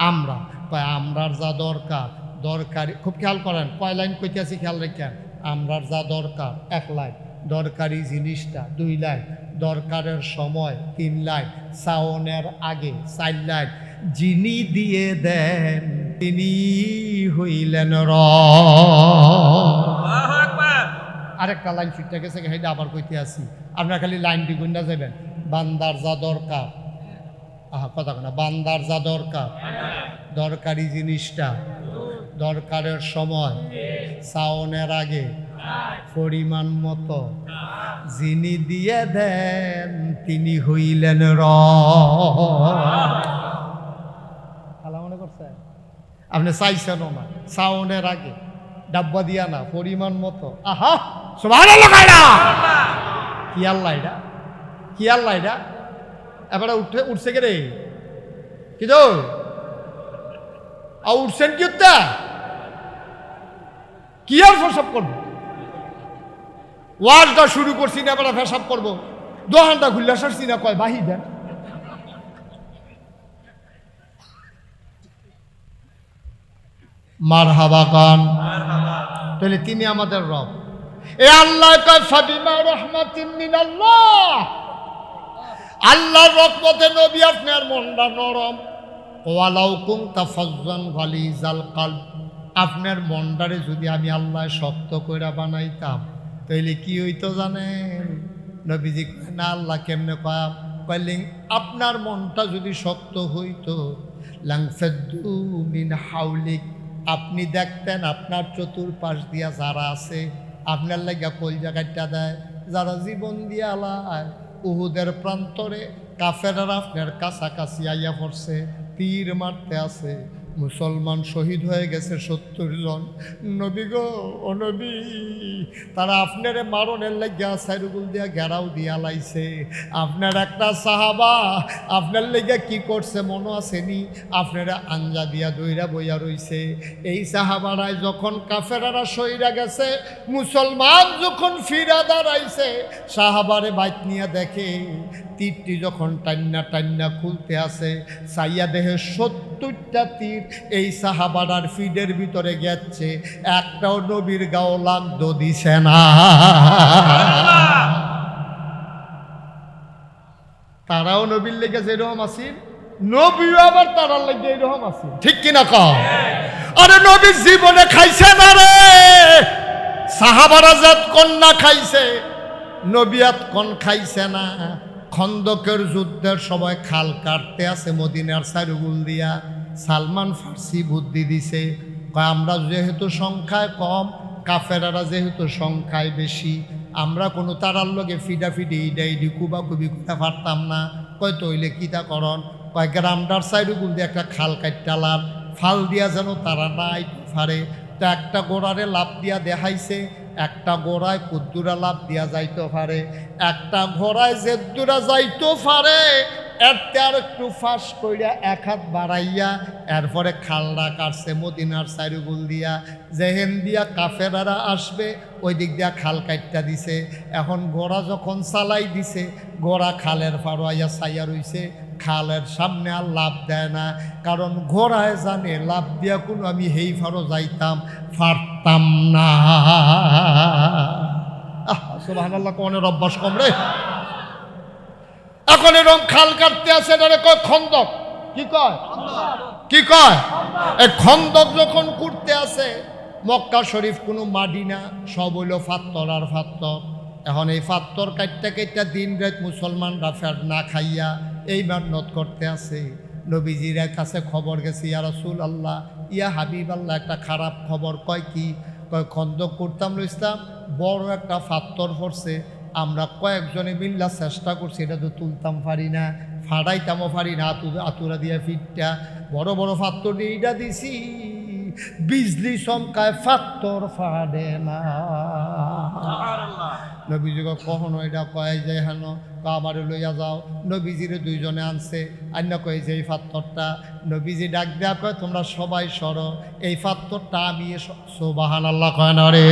আমরা কয় আমরার যা দরকার, দরকারি খুব খেয়াল করেন, কয় লাইন কইতে আছি খেয়াল রেখেন। আমরার যা দরকার 1 লাইন, দরকারি জিনিসটা 2 লাইন, দরকারের সময় 3 লাইন, সাওনের আগে 4 লাইন, যিনি দিয়ে দেন তিনি হইলেন আরেকটা লাইন ফিরতে গেছে, হেঁটে আবার কইতে আছি। আপনার খালি লাইনটি গুন্ডা যাবেন, বান্দার যা দরকার, কথা না, বান্দার যা দরকার, দরকারি জিনিসটা, দরকারের সময়, সাওনের আগে, পরিমাণ মতো, যিনি দিয়ে দেন তিনি হইলেন খালা মনে করছে আপনি চাইছেন না, সাওনের আগে, ডাব্বা দিয়া না, পরিমাণ মতো। আহা সুবহানাল্লাহ কায়দা। কি আল্লাহ এটা? কি আল্লাহ এটা? এবারে উঠছে কে রে? কি তো উঠছেন কি? কি আর ফেসাব করবো? ওয়াজটা শুরু করছি না, এবার ফেসাব করবো। দোকানটা খুললে সারছি না, কয় বাহি দেন। মারহাবা গান। তাহলে তিনি আমাদের রব। এ আল্লাহ কয় ফাবিমা রাহমাতিন মিনাল্লাহ, আল্লাহর রহমতে নবী আপনার মনটা নরম। ওয়ালাউ কুনতা ফাজ্জান গালিজাল কলব, আপনার মনটারে যদি আমি আল্লাহ শক্ত কইরা বানাইতাম তাইলে কি হইতো জানেন? নবীজি না, আল্লাহ কেমনে কইলেন, আপনার মনটা যদি শক্ত হইতো, লাংফাদ্দু মিন হাওলিক, আপনি দেখতেন আপনার চতুর্পাশ দিয়া যারা আছে আপনার লাগিয়া কলজা কাটটা দেয়, যারা জীবন দিয়া আলায়, উহুদের প্রান্তরে কাফেররা আপনার কাছাকাছি আইয়া পড়ছে, তীর মারতে আছে, মুসলমান শহীদ হয়ে গেছে 70 জন। নবী গো, ও নবী, তারা আপনারে মারণের লাগিয়া সাইরুগুল দিয়া ঘেরাও দিয়া লাইছে। আপনার একটা সাহাবা আপনার লেগে কি করছে মনে আসেনি? আপনারা আঞ্জা দিয়া দইরা বইয়া রইছে। এই সাহাবারাই যখন কাফেরারা সইরা গেছে, মুসলমান যখন ফিরা দাঁড়াইছে, সাহাবারে বাইত নিয়ে দেখে তীরটি যখন টান্না টান্না খুলতে আসে, সাইয়া দেহে 70টা তীর এই সাহাবারার ফিডের ভিতরে গেছে, একটাও নবীর গাও লাগতো দিছে না। তারাও নবীর লেগে যেরকম আসিল, নবীও আবার তারার লেগে এরকম আসিল, ঠিক কিনা কও? আরে নবী জীবনে খাইছে না রে, সাহাবারা জাত কন্যা খাইছে, নবিয়াত কন খাইছে না। খন্দকের যুদ্ধের সময় খাল কাটতে আছে মদিনার চারুগুল দিয়া, সালমান ফার্সি বুদ্ধি দিছে, কয় আমরা যেহেতু সংখ্যায় কম, কাফেরারা যেহেতু সংখ্যায় বেশি, আমরা কোনো তারার লগে ফিডাফিডি ইডাইডি কুবাকুবি করতে পারতাম না। কয় তৈলে কিতা করন? কয় গ্রামটার চারুগুল দিয়ে একটা খাল কাটটালার, ফাল দিয়া যেন তারা নাই পারে। তো একটা গোড়ারে লাভ দিয়া দেখাইছে, একটা গোড়ায় কুদ্দুরা লাভ দিয়া যাইতে পারে, একটা ঘোড়ায় জেদ্দুরা যাইতে পারে, এরতে আর একটু ফাঁস কইরা এক হাত বাড়াইয়া এরপরে খালটা কাটছে মদিনার চারুগুল দিয়া, যেহেন দিয়া কাফেরারা আসবে ওই দিক দিয়া খাল কাটটা দিছে। এখন ঘোড়া যখন চালাই দিছে, ঘোড়া খালের ফাড়াইয়া ছাইয়া রইছে, খালের সামনে আর লাভ দেয় না, কারণ ঘোড়ায় জানে লাভ দিয়া কোনো আমি হেই ফারো যাইতাম পারতাম না। সুবহানাল্লাহ, কোনের অভ্যাস কম রে। এখন এরকম খাল কাটতে আছে, এটারে কয় খন্দক। কি কয়? কি কয়? এই খন্দক যখন করতে আছে, মক্কা শরীফ কোনো মাটি না, সব হইল ফাত্তর আর ফাত্তর। এখন এই ফাত্তর কাটতে কাটতে দিন রাত মুসলমানরা ফের না খাইয়া এই মেহনত করতে আছে। নবীজির কাছে খবর গেছে, ইয়া রাসূলুল্লাহ, ইয়া হাবিবাল্লাহ, একটা খারাপ খবর। কয় কি? কয় খন্দক করতাম ইসলাম, বড় একটা ফাত্তর পড়ছে, আমরা কয়েকজনে মিল্লা চেষ্টা করছি, এটা তো তুলতাম পারি না, ফাড়াইতামও পারি না, আতুরা দিয়া ফিটটা বড় বড় ফাত্তর দিয়ে এইটা দিছি, বিজলি চমকায় ফাত্তর ফাড়ে না। নবীজি কখনো এটা কয় যে হেন আমারে লইয়া যাও। নবীজিরে দুইজনে আনছে, আন্না কয় যে এই ফাত্তরটা। নবীজি ডাক দেয়া কয় তোমরা সবাই সরো, এই ফাত্তরটা আমি। সুবহানাল্লাহ কয় না রে?